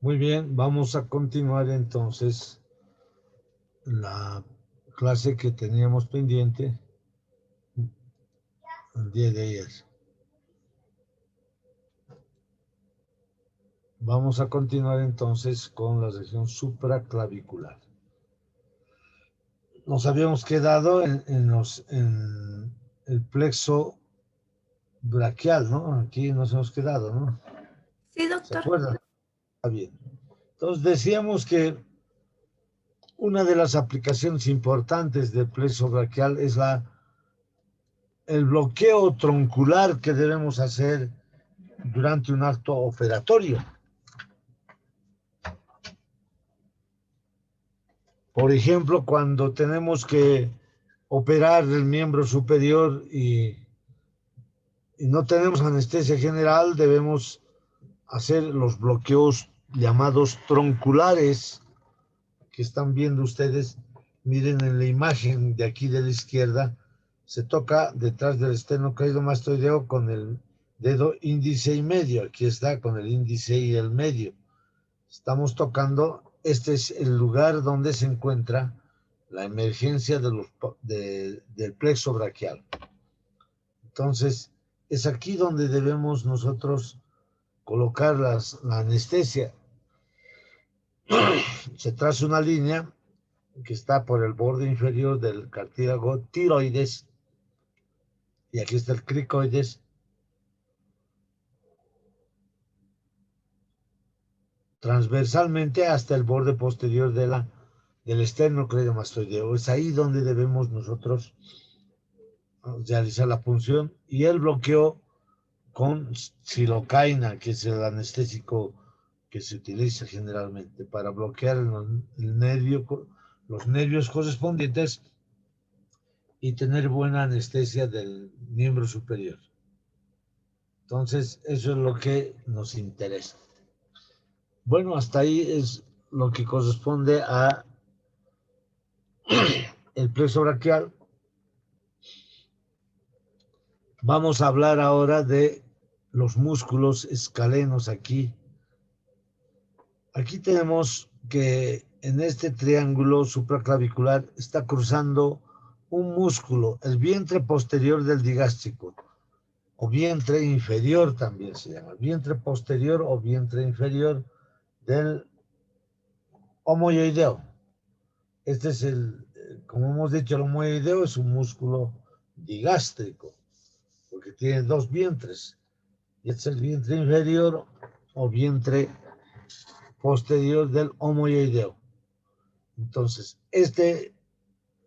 Muy bien, vamos a continuar entonces la clase que teníamos pendiente el día de ayer. Vamos a continuar entonces con la región supraclavicular. Nos habíamos quedado en el plexo braquial, ¿no? Aquí nos hemos quedado, ¿no? Sí, ¿Se doctor. acuerdan? Está bien. Entonces decíamos que una de las aplicaciones importantes del plexo braquial es el bloqueo troncular que debemos hacer durante un acto operatorio. Por ejemplo, cuando tenemos que operar el miembro superior y no tenemos anestesia general, debemos hacer los bloqueos llamados tronculares que están viendo ustedes. Miren en la imagen de aquí de la izquierda, se toca detrás del esternocleidomastoideo con el dedo índice y medio. Aquí está con el índice y el medio. Estamos tocando, este es el lugar donde se encuentra la emergencia del plexo braquial. Entonces, es aquí donde debemos nosotros colocar la anestesia. Se traza una línea que está por el borde inferior del cartílago tiroides, y aquí está el cricoides. Transversalmente hasta el borde posterior del esternocleidomastoideo. Es ahí donde debemos nosotros realizar la punción y el bloqueo con silocaina, que es el anestésico que se utiliza generalmente para bloquear el nervio, los nervios correspondientes y tener buena anestesia del miembro superior. Entonces, eso es lo que nos interesa. Bueno, hasta ahí es lo que corresponde a el plexo braquial. Vamos a hablar ahora de los músculos escalenos aquí. Aquí tenemos que en este triángulo supraclavicular está cruzando un músculo, el vientre posterior del digástrico, o vientre inferior también se llama, vientre posterior o vientre inferior del homoioideo. Este es como hemos dicho, el homoioideo es un músculo digástrico, porque tiene dos vientres. Y este es el vientre inferior o vientre posterior del homoioideo. Entonces, este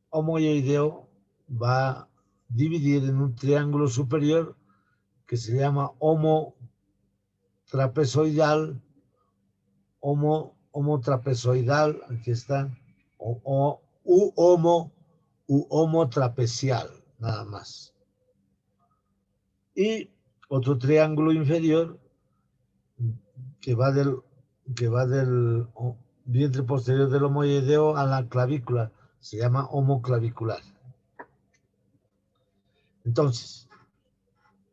homoioideo va a dividir en un triángulo superior que se llama homotrapezoidal, homotrapezoidal, aquí está, u homotrapecial, nada más. Y otro triángulo inferior que va del vientre posterior del homoioideo a la clavícula, se llama homoclavicular. Entonces,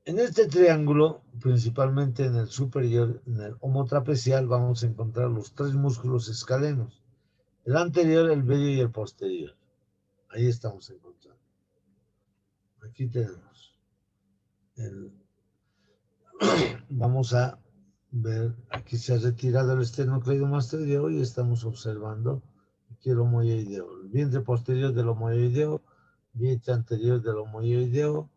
en este triángulo, principalmente en el superior, en el homotrapecial, vamos a encontrar los tres músculos escalenos, el anterior, el medio y el posterior. Ahí estamos encontrando. Aquí tenemos. Vamos a ver, aquí se ha retirado el esternocleidomastoideo y estamos observando aquí el homoioideo, el vientre posterior del homoioideo, vientre anterior del homoioideo.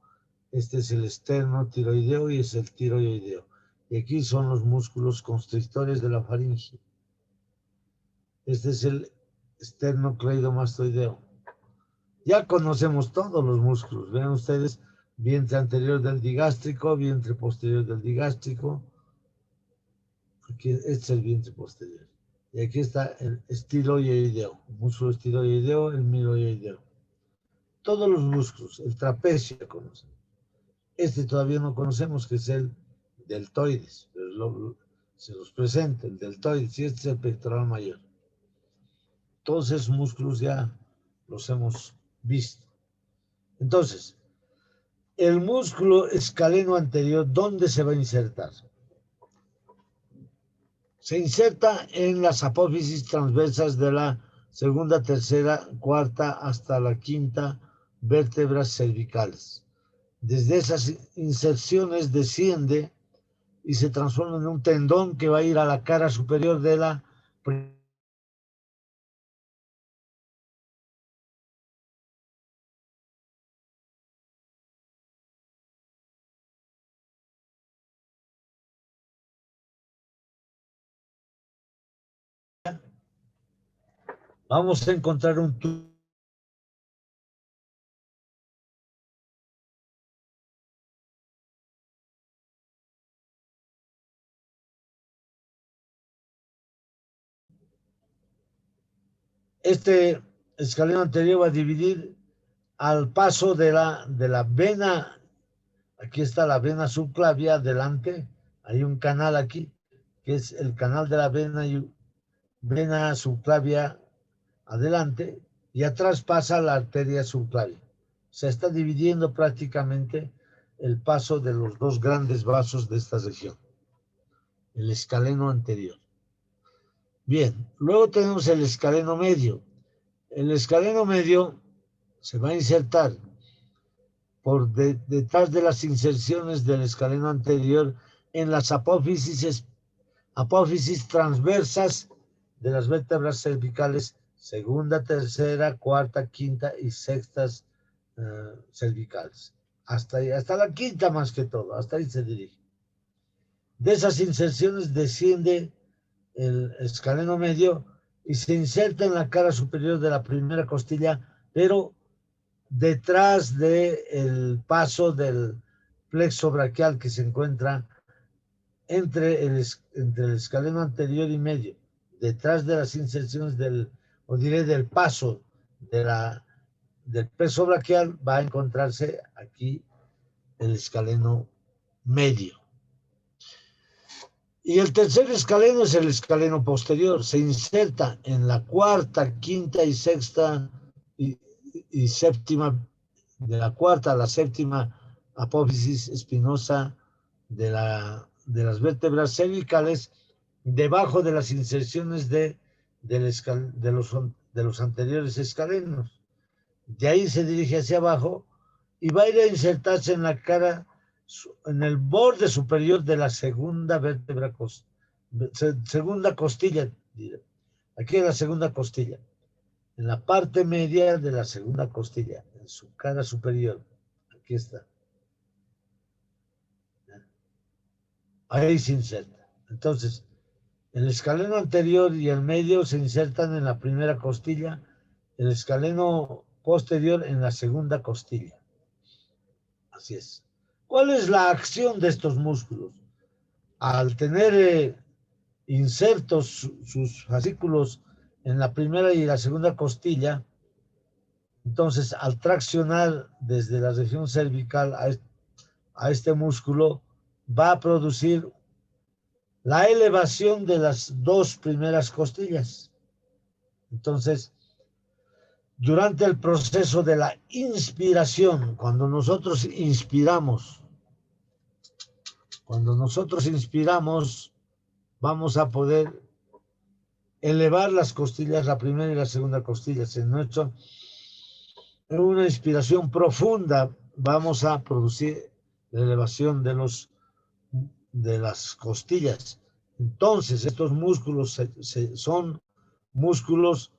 Este es el esternotiroideo y es el tiroideo. Y aquí son los músculos constrictores de la faringe. Este es el esternocleidomastoideo. Ya conocemos todos los músculos. Vean ustedes, vientre anterior del digástrico, vientre posterior del digástrico. Aquí, este es el vientre posterior. Y aquí está el estiloideo, el músculo estiloideo, el miloideo. Todos los músculos, el trapecio ya conocemos. Este todavía no conocemos, que es el deltoides, pero se los presenta, el deltoides, y este es el pectoral mayor. Todos esos músculos ya los hemos visto. Entonces, el músculo escaleno anterior, ¿dónde se va a insertar? se inserta en las apófisis transversas de la segunda, tercera, cuarta hasta la quinta vértebras cervicales. Desde esas inserciones desciende y se transforma en un tendón que va a ir a la cara superior de la vamos a encontrar un este escaleno anterior va a dividir al paso de la vena. Aquí está la vena subclavia delante, hay un canal aquí que es el canal de la vena subclavia adelante, y atrás pasa la arteria subclavia. Se está dividiendo prácticamente el paso de los dos grandes vasos de esta región, el escaleno anterior. Bien, luego tenemos el escaleno medio. El escaleno medio se va a insertar por detrás de las inserciones del escaleno anterior en las apófisis transversas de las vértebras cervicales segunda, tercera, cuarta, quinta y sextas cervicales. Hasta la quinta más que todo, hasta ahí se dirige. De esas inserciones desciende el escaleno medio y se inserta en la cara superior de la primera costilla, pero detrás del paso del plexo braquial que se encuentra entre el escaleno anterior y medio, detrás de las inserciones del paso del plexo braquial, va a encontrarse aquí el escaleno medio. Y el tercer escaleno es el escaleno posterior. Se inserta en la cuarta, quinta y sexta y séptima, de la cuarta a la séptima apófisis espinosa de las vértebras cervicales, debajo de las inserciones de los anteriores escalenos. De ahí se dirige hacia abajo y va a ir a insertarse en la cara, en el borde superior de la segunda vértebra, segunda costilla. Aquí es la segunda costilla, en la parte media de la segunda costilla, en su cara superior. Aquí está. Ahí se inserta. Entonces, el escaleno anterior y el medio se insertan en la primera costilla, el escaleno posterior en la segunda costilla. Así es. ¿Cuál es la acción de estos músculos? Al tener insertos sus fascículos en la primera y la segunda costilla, entonces al traccionar desde la región cervical a este músculo, va a producir la elevación de las dos primeras costillas. Entonces, durante el proceso de la inspiración, cuando nosotros inspiramos, vamos a poder elevar las costillas, la primera y la segunda costilla. En una inspiración profunda vamos a producir la elevación de las costillas. Entonces, estos músculos son músculos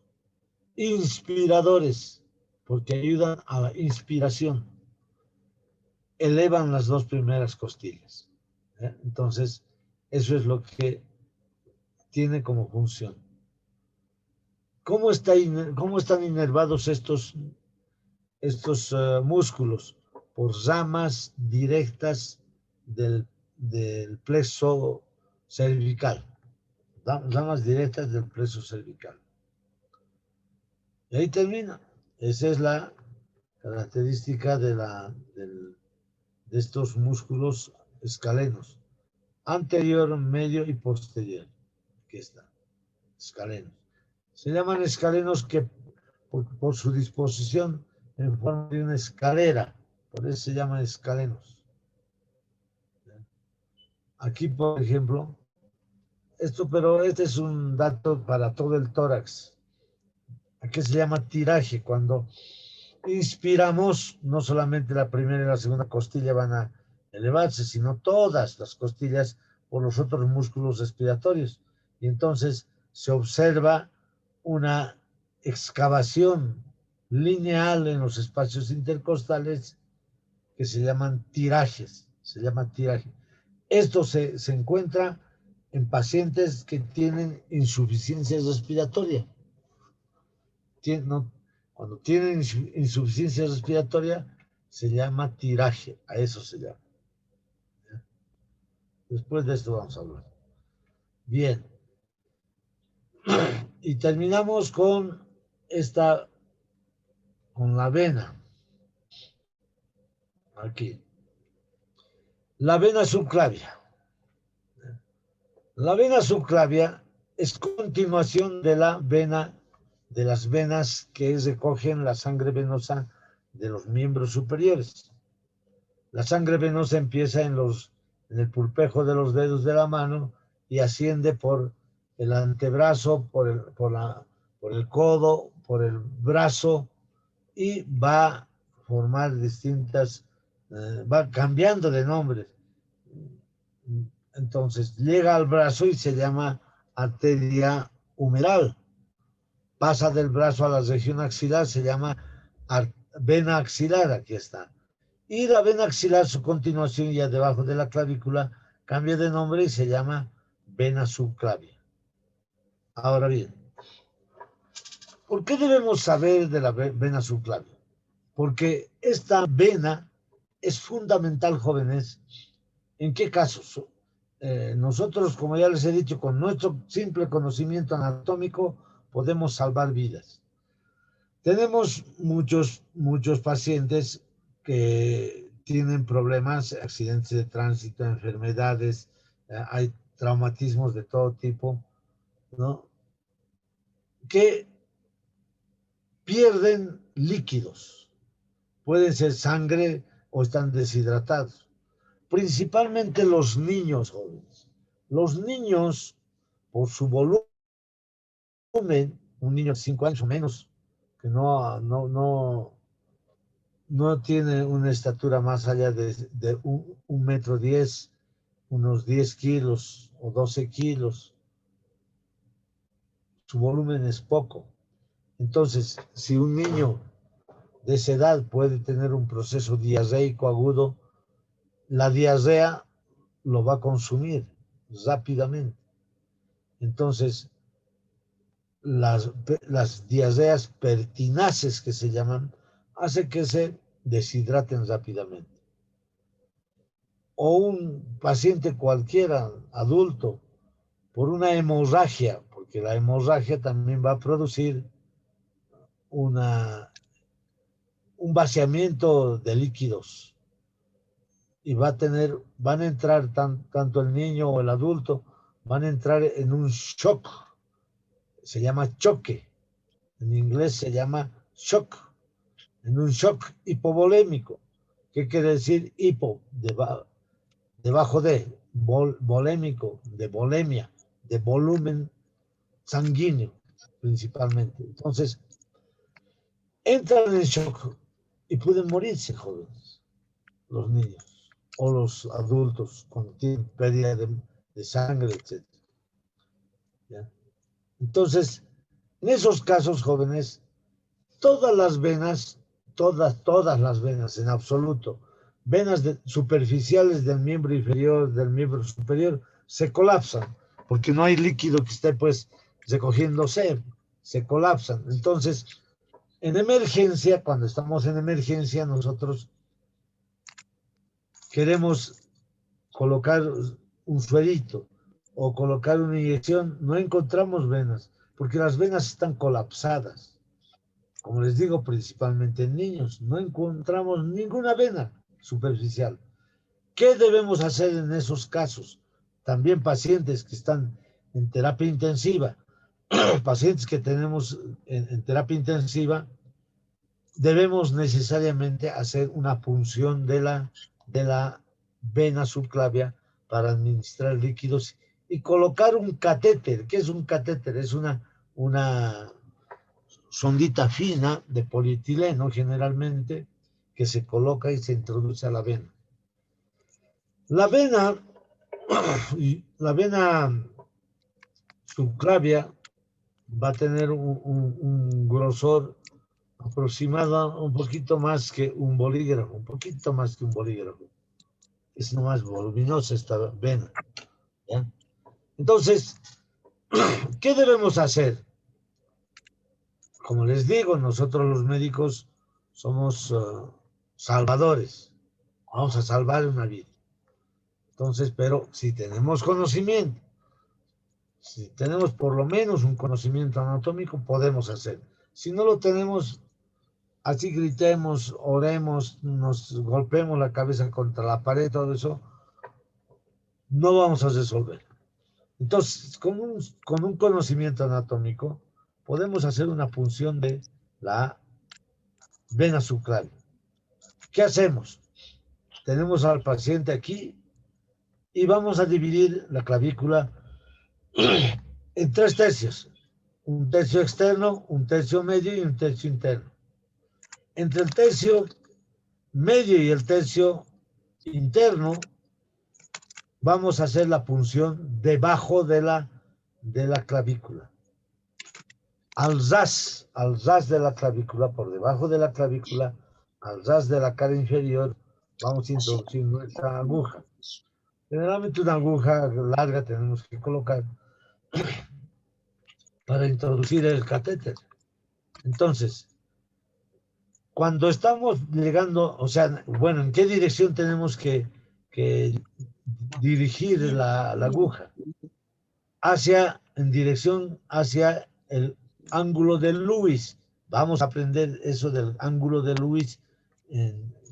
inspiradores, porque ayudan a la inspiración, elevan las dos primeras costillas. Entonces, eso es lo que tiene como función. ¿Cómo están inervados estos músculos? Por ramas directas del plexo cervical. Ramas directas del plexo cervical. Y ahí termina. Esa es la característica de estos músculos escalenos. Anterior, medio y posterior. Aquí está. Escalenos. Se llaman escalenos por su disposición en forma de una escalera. Por eso se llaman escalenos. Aquí, por ejemplo, pero este es un dato para todo el tórax. Aquí se llama tiraje. Cuando inspiramos, no solamente la primera y la segunda costilla van a elevarse, sino todas las costillas por los otros músculos respiratorios. Y entonces se observa una excavación lineal en los espacios intercostales que se llaman tirajes. Se llama tiraje. Esto se encuentra en pacientes que tienen insuficiencia respiratoria. Cuando tienen insuficiencia respiratoria, se llama tiraje, a eso se llama. Después de esto vamos a hablar. Bien. Y terminamos con la vena. Aquí. La vena subclavia. La vena subclavia es continuación de las venas que recogen la sangre venosa de los miembros superiores. La sangre venosa empieza en el pulpejo de los dedos de la mano y asciende por el antebrazo, por el codo, por el brazo y va a formar va cambiando de nombre. Entonces llega al brazo y se llama arteria humeral. Pasa del brazo a la región axilar, se llama vena axilar, aquí está. Y la vena axilar, su continuación ya debajo de la clavícula, cambia de nombre y se llama vena subclavia. Ahora bien, ¿por qué debemos saber de la vena subclavia? Porque esta vena es fundamental, jóvenes. ¿En qué casos? Nosotros, como ya les he dicho, con nuestro simple conocimiento anatómico podemos salvar vidas. Tenemos muchos pacientes que tienen problemas, accidentes de tránsito, enfermedades, hay traumatismos de todo tipo, ¿no? Que pierden líquidos. Pueden ser sangre o están deshidratados. Principalmente los niños jóvenes. Los niños, por su volumen, un niño de 5 años o menos, que no tiene una estatura más allá de 1,10 m, unos 10 kilos o 12 kilos. Su volumen es poco. Entonces, si un niño de esa edad puede tener un proceso diarreico agudo, la diarrea lo va a consumir rápidamente. Entonces, las diarreas pertinaces que se llaman, hace que se deshidraten rápidamente. O un paciente cualquiera, adulto, por una hemorragia, porque la hemorragia también va a producir un vaciamiento de líquidos y van a entrar tanto el niño o el adulto, van a entrar en un shock, se llama choque, en inglés se llama shock, en un shock hipovolémico. ¿Qué quiere decir hipo? Debajo de, volémico, de volemia, de volumen sanguíneo principalmente. Entonces, entran en shock y pueden morirse, jóvenes, los niños o los adultos cuando tienen pérdida de sangre, etc. ¿Ya? Entonces, en esos casos, jóvenes, todas las venas, todas las venas en absoluto, venas superficiales del miembro inferior, del miembro superior, se colapsan, porque no hay líquido que esté pues recogiéndose, se colapsan. Entonces, en emergencia, cuando estamos en emergencia, nosotros queremos colocar un suerito o colocar una inyección, no encontramos venas, porque las venas están colapsadas. Como les digo, principalmente en niños, no encontramos ninguna vena superficial. ¿Qué debemos hacer en esos casos? También pacientes que están en terapia intensiva, pacientes que tenemos en terapia intensiva, debemos necesariamente hacer una punción de la vena subclavia para administrar líquidos y colocar un catéter. ¿Qué es un catéter? Es una sondita fina de polietileno generalmente que se coloca y se introduce a la vena. La vena, la vena subclavia va a tener un grosor aproximado un poquito más que un bolígrafo, un poquito más que un bolígrafo. Es nomás voluminosa esta vena, ¿ya? Entonces, ¿qué debemos hacer? Como les digo, nosotros los médicos somos salvadores. Vamos a salvar una vida. Entonces, pero si tenemos conocimiento, si tenemos por lo menos un conocimiento anatómico, podemos hacer. Si no lo tenemos, así gritemos, oremos, nos golpeemos la cabeza contra la pared, todo eso, no vamos a resolver. Entonces, con un conocimiento anatómico, podemos hacer una punción de la vena subclavia. ¿Qué hacemos? Tenemos al paciente aquí y vamos a dividir la clavícula en 3 tercios. Un tercio externo, un tercio medio y un tercio interno. Entre el tercio medio y el tercio interno vamos a hacer la punción debajo de la clavícula. Al ras de la clavícula, por debajo de la clavícula, al ras de la cara inferior, vamos a introducir nuestra aguja. Generalmente una aguja larga tenemos que colocar para introducir el catéter. Entonces, cuando estamos llegando, o sea, bueno, ¿en qué dirección tenemos que dirigir la aguja? En dirección hacia el ángulo de Lewis. Vamos a aprender eso del ángulo de Lewis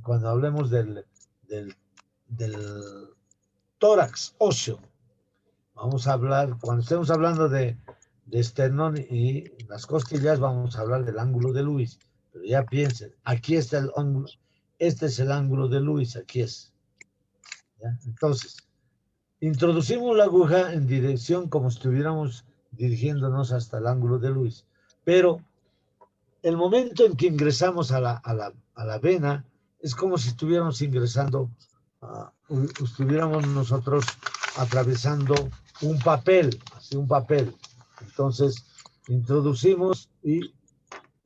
cuando hablemos del tórax óseo. Vamos a hablar, cuando estemos hablando de esternón y las costillas, vamos a hablar del ángulo de Lewis. Pero ya piensen, aquí está el ángulo, este es el ángulo de Lewis, aquí es. ¿Ya? Entonces, introducimos la aguja en dirección como si estuviéramos dirigiéndonos hasta el ángulo de Lewis. Pero el momento en que ingresamos a la vena es como si estuviéramos ingresando, estuviéramos nosotros atravesando un papel, así un papel. Entonces, introducimos y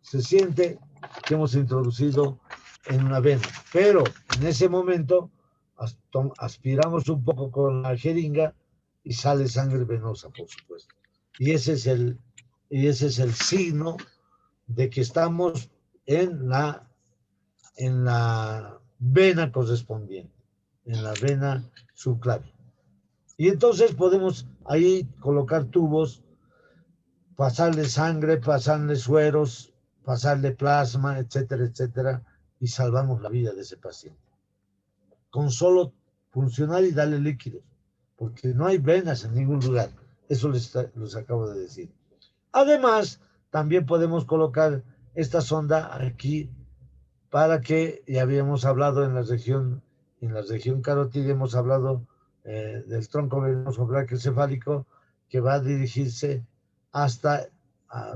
se siente que hemos introducido en una vena. Pero en ese momento aspiramos un poco con la jeringa y sale sangre venosa, por supuesto. Y ese es el signo de que estamos en la vena correspondiente, en la vena subclavia. Y entonces podemos ahí colocar tubos, pasarle sangre, pasarle sueros, pasarle plasma, etcétera, etcétera, y salvamos la vida de ese paciente. Con solo funcionar y darle líquidos, porque no hay venas en ningún lugar. Eso les acabo de decir. Además, también podemos colocar esta sonda aquí para que, ya habíamos hablado en la región carótida, hemos hablado del tronco venoso brachiocefálico, que va a dirigirse hasta,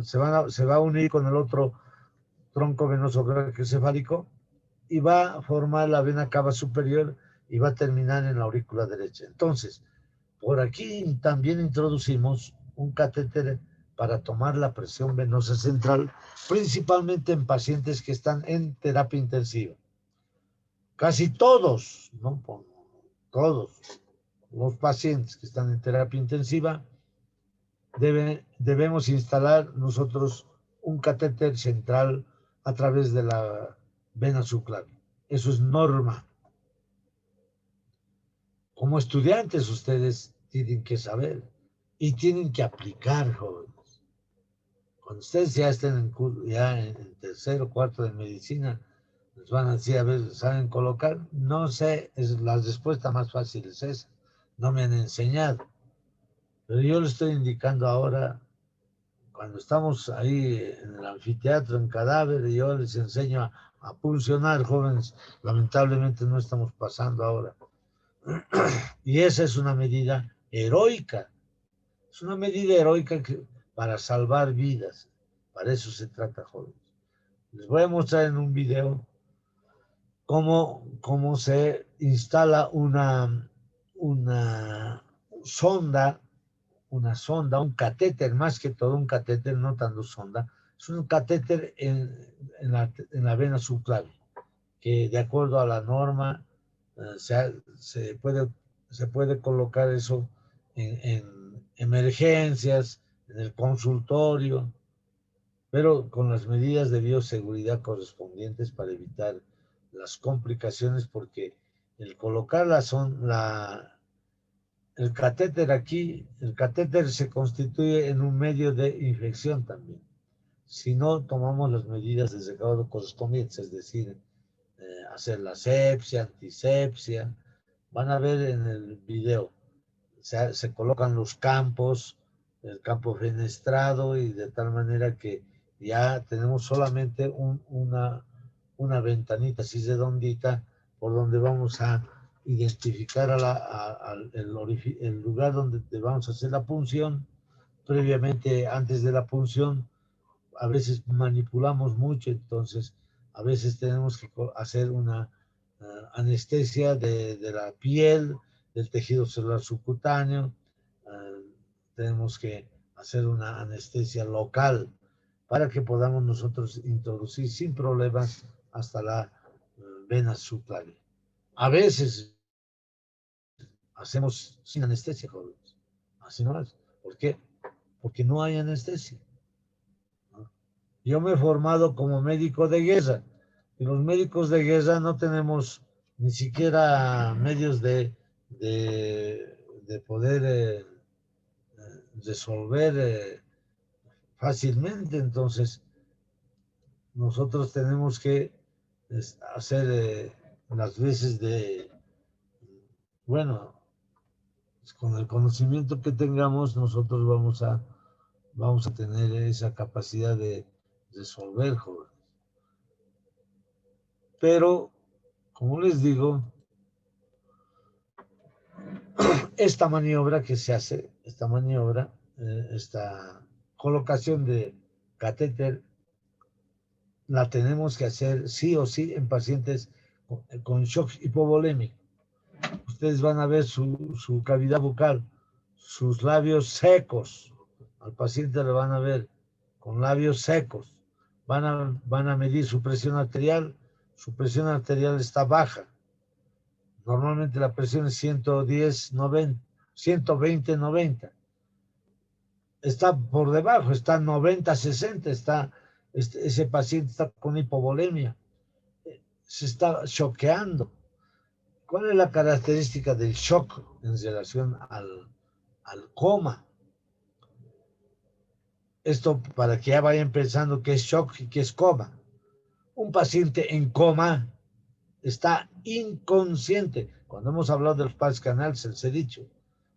se va a unir con el otro tronco venoso brachiocefálico y va a formar la vena cava superior y va a terminar en la aurícula derecha. Entonces, por aquí también introducimos un catéter para tomar la presión venosa central, principalmente en pacientes que están en terapia intensiva. Casi todos, ¿no? Todos los pacientes que están en terapia intensiva debemos instalar nosotros un catéter central a través de la vena subclavia. Eso es norma. Como estudiantes ustedes tienen que saber y tienen que aplicar, jóvenes. Cuando ustedes ya estén en tercero o cuarto de medicina, les van a decir, a ver, ¿saben colocar? No sé, la respuesta más fácil es esa. No me han enseñado. Pero yo les estoy indicando ahora, cuando estamos ahí en el anfiteatro, en Cadáver, yo les enseño a funcionar, jóvenes. Lamentablemente no estamos pasando ahora. Y esa es una medida heroica Es una medida heroica para salvar vidas. Para eso se trata, jóvenes. Les voy a mostrar en un video cómo se instala una sonda, un catéter, más que todo un catéter, no tanto sonda, es un catéter en la vena subclaviana, que de acuerdo a la norma se puede colocar eso en emergencias, en el consultorio, pero con las medidas de bioseguridad correspondientes para evitar las complicaciones, porque el colocar el catéter se constituye en un medio de infección también. Si no tomamos las medidas de secado correspondientes, es decir, hacer la asepsia, antisepsia, van a ver en el video, se colocan los campos, el campo fenestrado, y de tal manera que ya tenemos solamente una ventanita así redondita por donde vamos a identificar el lugar donde vamos a hacer la punción. Previamente, antes de la punción, a veces manipulamos mucho, entonces a veces tenemos que hacer una anestesia de la piel, del tejido celular subcutáneo, tenemos que hacer una anestesia local para que podamos nosotros introducir sin problemas hasta la vena subclaviana. A veces hacemos sin anestesia, jóvenes, así no es. ¿Por qué? Porque no hay anestesia. Yo me he formado como médico de guerra, y los médicos de guerra no tenemos ni siquiera medios de poder resolver fácilmente. Entonces, nosotros tenemos que hacer las veces bueno, con el conocimiento que tengamos, nosotros vamos a tener esa capacidad de resolver, jóvenes. Pero, como les digo, esta maniobra que se hace, esta colocación de catéter, la tenemos que hacer sí o sí en pacientes con shock hipovolémico. Ustedes van a ver su cavidad bucal, sus labios secos. Al paciente le van a ver con labios secos. Van a medir su presión arterial. Su presión arterial está baja. Normalmente la presión es 110, 90, 120, 90. Está por debajo, está 90, 60. Ese paciente está con hipovolemia. Se está choqueando. ¿Cuál es la característica del shock en relación al coma? Esto para que ya vayan pensando qué es shock y qué es coma. Un paciente en coma está inconsciente. Cuando hemos hablado de los padres canales, les he dicho,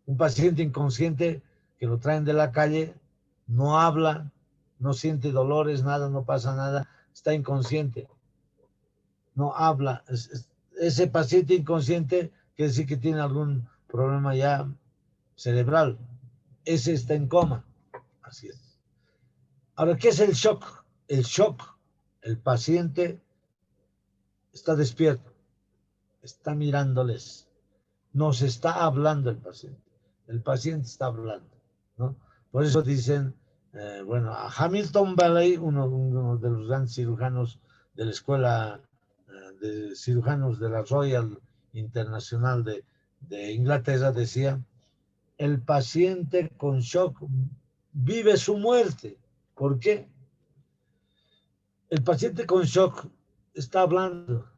un paciente inconsciente que lo traen de la calle, no habla, no siente dolores, nada, no pasa nada, está inconsciente, no habla. Ese paciente inconsciente quiere decir que tiene algún problema ya cerebral. Ese está en coma. Así es. Ahora, ¿qué es el shock? El shock, el paciente está despierto, está mirándoles, nos está hablando el paciente está hablando, ¿no? Por eso dicen, bueno, a Hamilton Valley, uno de los grandes cirujanos de la escuela de cirujanos de la Royal Internacional de Inglaterra, decía, el paciente con shock vive su muerte. ¿Por qué? El paciente con shock está hablando.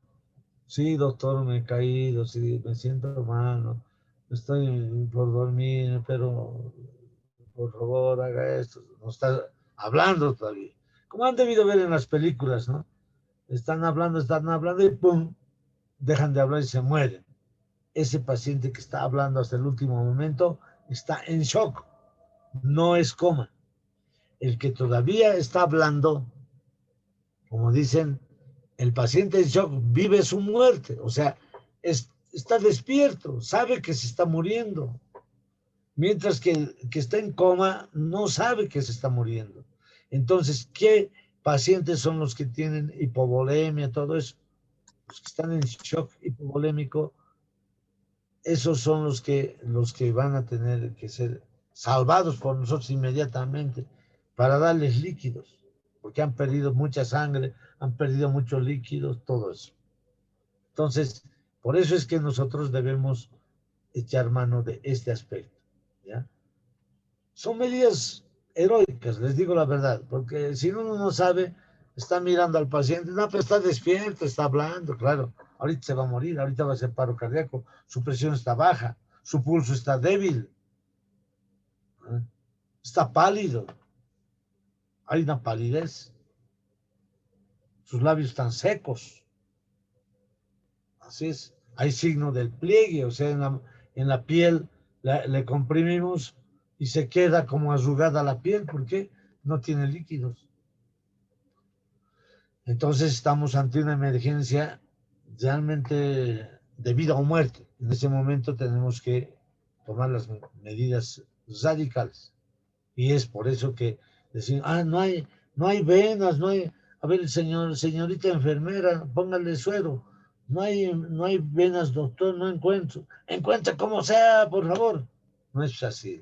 Sí, doctor, me he caído, sí, me siento mal, ¿no? Estoy por dormir, pero por favor haga esto. No está hablando todavía. Como han debido ver en las películas, ¿no? Están hablando y ¡pum! Dejan de hablar y se mueren. Ese paciente que está hablando hasta el último momento está en shock, no es coma. El que todavía está hablando, como dicen, el paciente en shock vive su muerte, o sea, está despierto, sabe que se está muriendo. mientras que el que está en coma no sabe que se está muriendo. Entonces, ¿qué pacientes son los que tienen hipovolemia, todo eso? Los que están en shock hipovolémico, esos son los que van a tener que ser salvados por nosotros inmediatamente para darles líquidos, porque han perdido mucha sangre, han perdido muchos líquidos, todo eso. Entonces, por eso es que nosotros debemos echar mano de este aspecto, ¿ya? Son medidas heroicas, les digo la verdad, porque si uno no sabe, está mirando al paciente, no, pero está despierto, está hablando, claro, ahorita se va a morir, ahorita va a ser paro cardíaco, su presión está baja, su pulso está débil, ¿eh? Está pálido, hay una palidez, sus labios están secos, así es, hay signo del pliegue, o sea, en la piel le comprimimos y se queda como arrugada la piel, ¿por qué? No tiene líquidos. Entonces estamos ante una emergencia realmente de vida o muerte. En ese momento tenemos que tomar las medidas radicales. Y es por eso que decimos, no hay venas, no hay, a ver, señorita enfermera, póngale suero. No hay venas, doctor, no encuentro. Encuentra como sea, por favor. No es así.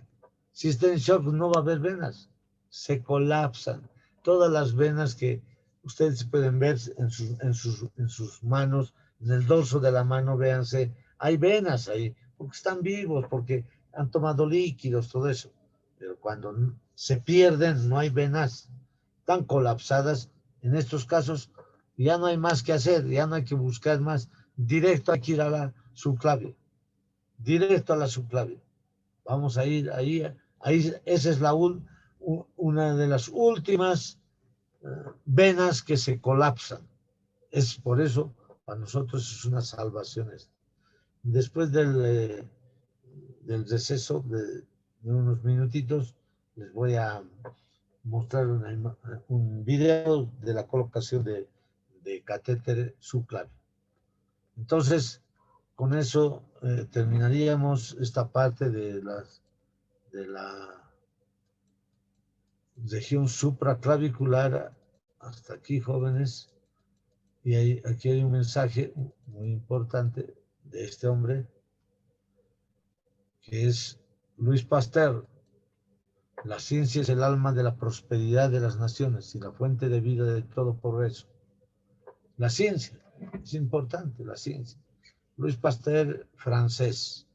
Si está en shock, no va a haber venas. Se colapsan. Todas las venas que ustedes pueden ver en sus manos, en el dorso de la mano, véanse, hay venas ahí, porque están vivos, porque han tomado líquidos, todo eso. Pero cuando se pierden, no hay venas, están colapsadas. En estos casos, ya no hay más que hacer, ya no hay que buscar más. Directo hay que ir a la subclavia, directo a la subclavia. Vamos a ir ahí esa es una de las últimas venas que se colapsan. Es por eso, para nosotros es una salvación. Después del receso de unos minutitos, les voy a mostrar un video de la colocación de catéter subclavio. Entonces, con eso terminaríamos esta parte de la región supraclavicular. Hasta aquí, jóvenes. Y aquí hay un mensaje muy importante de este hombre, que es Luis Pasteur. La ciencia es el alma de la prosperidad de las naciones y la fuente de vida de todo progreso. La ciencia, es importante la ciencia. Luis Pasteur, francés,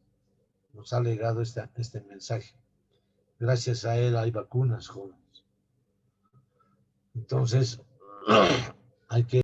nos ha legado este mensaje. Gracias a él hay vacunas, jóvenes. Entonces, hay que